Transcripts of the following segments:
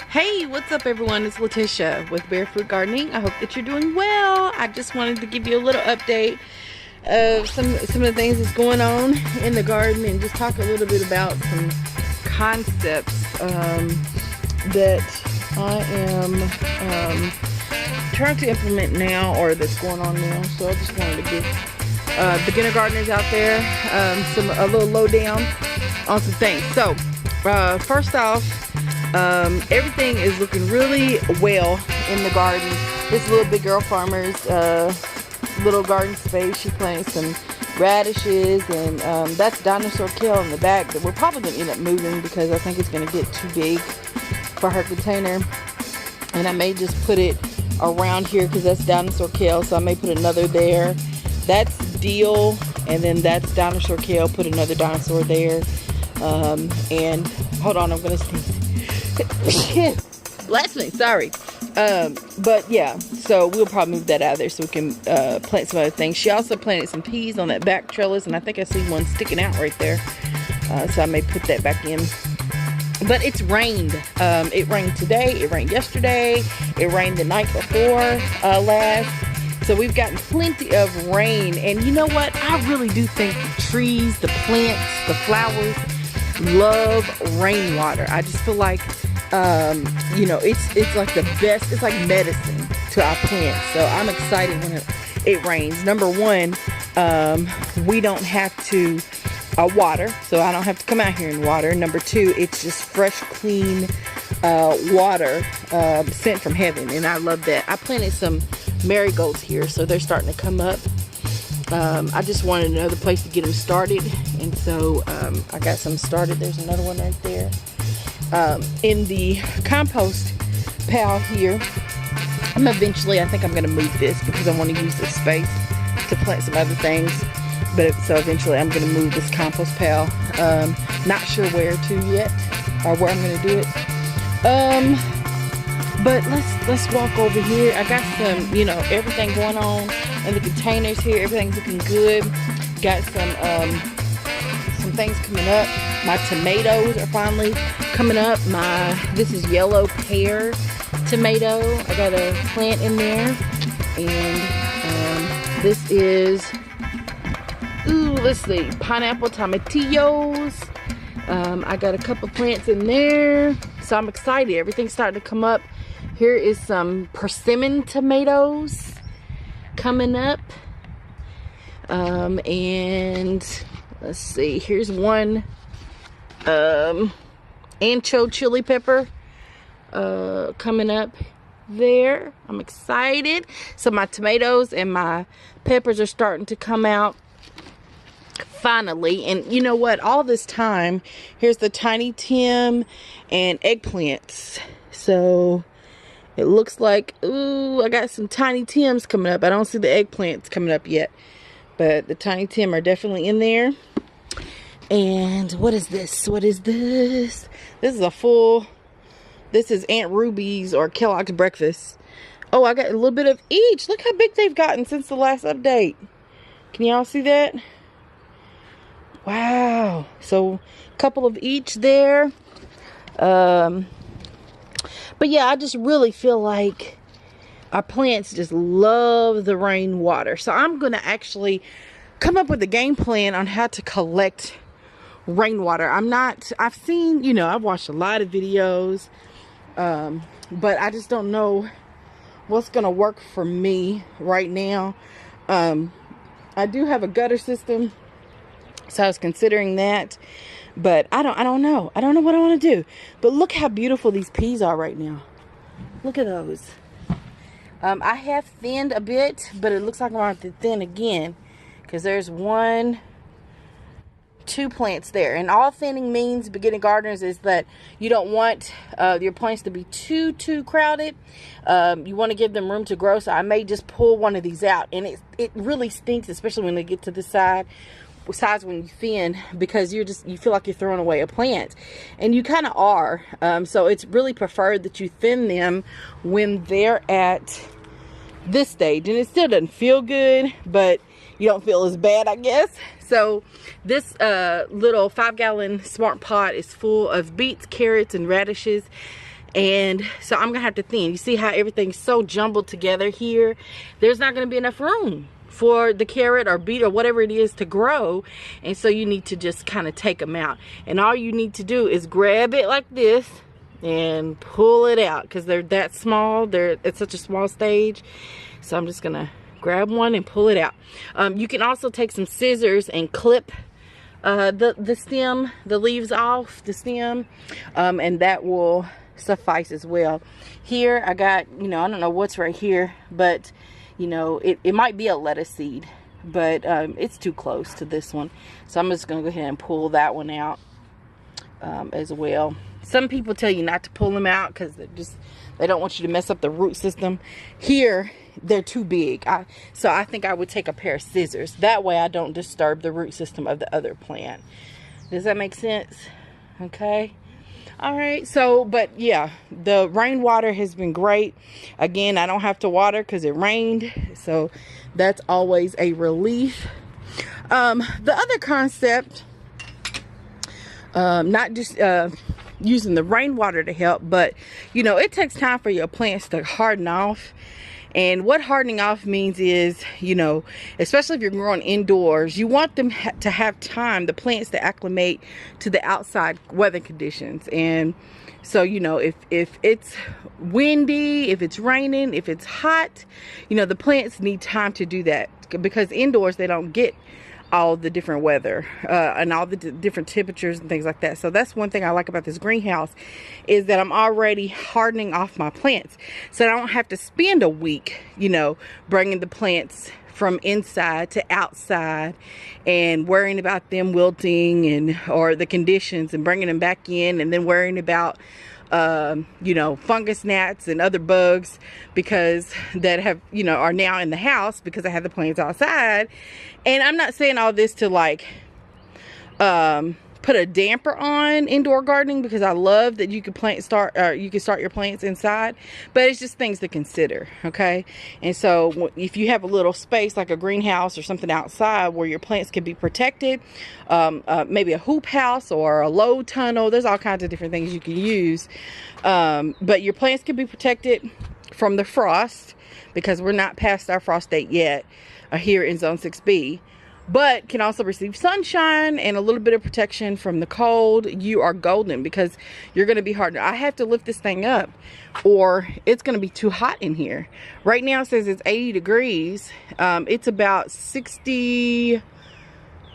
Hey, what's up everyone? It's Letitia with Barefoot Gardening. I hope that you're doing well. I just wanted to give you a little update of some of the things that's going on in the garden and just talk a little bit about some concepts that I am trying to implement now, or that's going on now. So I just wanted to give beginner gardeners out there a little lowdown on some things. So first off, everything is looking really well in the garden. This little big girl farmer's little garden space, she planted some radishes, and that's dinosaur kale in the back that we're probably going to end up moving because I think it's going to get too big for her container. And I may just put it around here because that's dinosaur kale, so I may put another there. That's dill, and then that's dinosaur kale. Put another dinosaur there. And hold on, I'm going to sneeze. Blasphemy, sorry. But yeah, so we'll probably move that out of there so we can plant some other things. She also planted some peas on that back trellis, and I think I see one sticking out right there. So I may put that back in. But it's rained. It rained today, it rained yesterday, it rained the night before last. So we've gotten plenty of rain, and you know what? I really do think the trees, the plants, the flowers love rainwater. I just feel like you know, it's like the best. It's like medicine to our plants. So I'm excited when it rains. Number one, we don't have to water, so I don't have to come out here and water. Number two, it's just fresh, clean water sent from heaven, and I love that. I planted some marigolds here, so they're starting to come up. I just wanted another place to get them started, and so I got some started. There's another one right there. In the compost pile here, I think I'm going to move this because I want to use this space to plant some other things. But so eventually I'm going to move this compost pile. Not sure where to yet, or where I'm going to do it. But let's walk over here. I got some, you know, everything going on in the containers here. Everything's looking good. Got some things coming up. My tomatoes are finally coming up. This is yellow pear tomato. I got a plant in there, and this is, let's see, pineapple tomatillos. I got a couple plants in there, so I'm excited. Everything's starting to come up. Here is some persimmon tomatoes coming up, and let's see, here's one ancho chili pepper coming up there. I'm excited. So my tomatoes and my peppers are starting to come out finally. And you know what, all this time, here's the tiny Tim and eggplants. So it looks like, ooh, I got some tiny Tims coming up. I don't see the eggplants coming up yet, but the tiny Tim are definitely in there. And what is this? What is this? This is Aunt Ruby's or Kellogg's breakfast. Oh, I got a little bit of each. Look how big they've gotten since the last update. Can y'all see that? Wow. So a couple of each there. But yeah, I just really feel like our plants just love the rainwater. So I'm going to actually come up with a game plan on how to collect rainwater. I've seen, you know, I've watched a lot of videos, but I just don't know what's going to work for me right now. I do have a gutter system, so I was considering that, but I don't know. I don't know what I want to do. But look how beautiful these peas are right now. Look at those. I have thinned a bit, but it looks like I'm going to have to thin again because there's 2 plants there. And all thinning means, beginning gardeners, is that you don't want your plants to be too crowded. You want to give them room to grow. So I may just pull one of these out, and it really stinks, especially when they get to the sides when you thin, because you feel like you're throwing away a plant, and you kind of are. So it's really preferred that you thin them when they're at this stage, and it still doesn't feel good, but you don't feel as bad, I guess. So this little 5-gallon smart pot is full of beets, carrots, and radishes. And so I'm gonna have to thin. You see how everything's so jumbled together here? There's not gonna be enough room for the carrot or beet or whatever it is to grow. And so you need to just kind of take them out. And all you need to do is grab it like this and pull it out, because they're that small. They're at such a small stage. So I'm just gonna grab one and pull it out. You can also take some scissors and clip the stem, the leaves off the stem, and that will suffice as well. Here I got, you know, I don't know what's right here, but you know, it might be a lettuce seed, but it's too close to this one, so I'm just gonna go ahead and pull that one out as well. Some people tell you not to pull them out because they don't want you to mess up the root system. Here they're too big, so I think I would take a pair of scissors. That way I don't disturb the root system of the other plant. Does that make sense? Okay. All right, so, but yeah, the rainwater has been great. Again, I don't have to water because it rained, so that's always a relief. The other concept, not just using the rainwater to help, but you know, it takes time for your plants to harden off. And what hardening off means is, you know, especially if you're growing indoors, you want them to have time, the plants, to acclimate to the outside weather conditions. And so, you know, if it's windy, if it's raining, if it's hot, you know, the plants need time to do that, because indoors they don't get all the different weather and all the different temperatures and things like that. So that's one thing I like about this greenhouse, is that I'm already hardening off my plants, so I don't have to spend a week, you know, bringing the plants from inside to outside and worrying about them wilting and or the conditions, and bringing them back in and then worrying about you know, fungus gnats and other bugs because that have, you know, are now in the house because I have the plants outside. And I'm not saying all this to like put a damper on indoor gardening, because I love that you can start your plants inside, but it's just things to consider. Okay. And so if you have a little space like a greenhouse or something outside where your plants can be protected, maybe a hoop house or a low tunnel, there's all kinds of different things you can use, but your plants can be protected from the frost, because we're not past our frost date yet here in zone 6B, but can also receive sunshine and a little bit of protection from the cold. You are golden, because you're going to be hard. I have to lift this thing up or it's going to be too hot in here. Right now it says it's 80 degrees. It's about 60,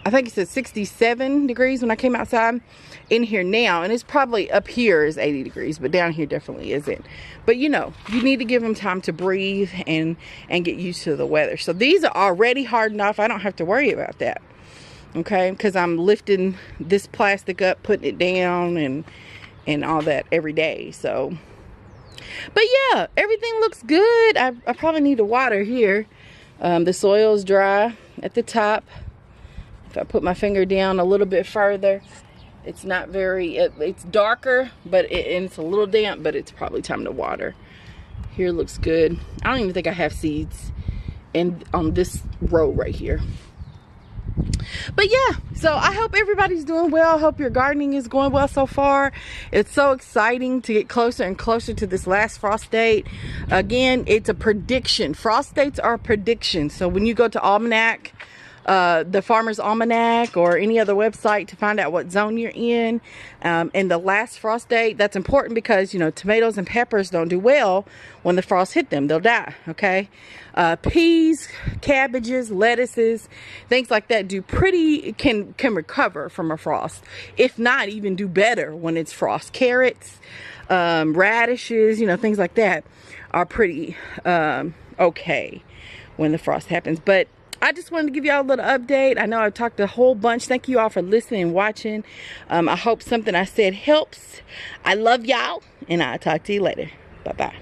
I think it says 67 degrees when I came outside. In here now, and it's probably up here is 80 degrees, but down here definitely isn't. But you know, you need to give them time to breathe and get used to the weather. So these are already hardened off. I don't have to worry about that, okay, because I'm lifting this plastic up, putting it down, and all that every day. So, but yeah, everything looks good. I probably need to water here. The soil is dry at the top. If I put my finger down a little bit further, it's not very, it's darker, but and it's a little damp, but it's probably time to water. Here looks good. I don't even think I have seeds on this row right here. But yeah, so I hope everybody's doing well. I hope your gardening is going well so far. It's so exciting to get closer and closer to this last frost date. Again, it's a prediction. Frost dates are a prediction. So when you go to Almanac, the Farmer's Almanac or any other website to find out what zone you're in, and the last frost date, that's important, because you know, tomatoes and peppers don't do well when the frost hit them. They'll die. Okay. Peas, cabbages, lettuces, things like that can recover from a frost, if not even do better when it's frost. Carrots, radishes, you know, things like that are pretty okay when the frost happens. But I just wanted to give y'all a little update. I know I've talked a whole bunch. Thank you all for listening and watching. I hope something I said helps. I love y'all, and I'll talk to you later. Bye-bye.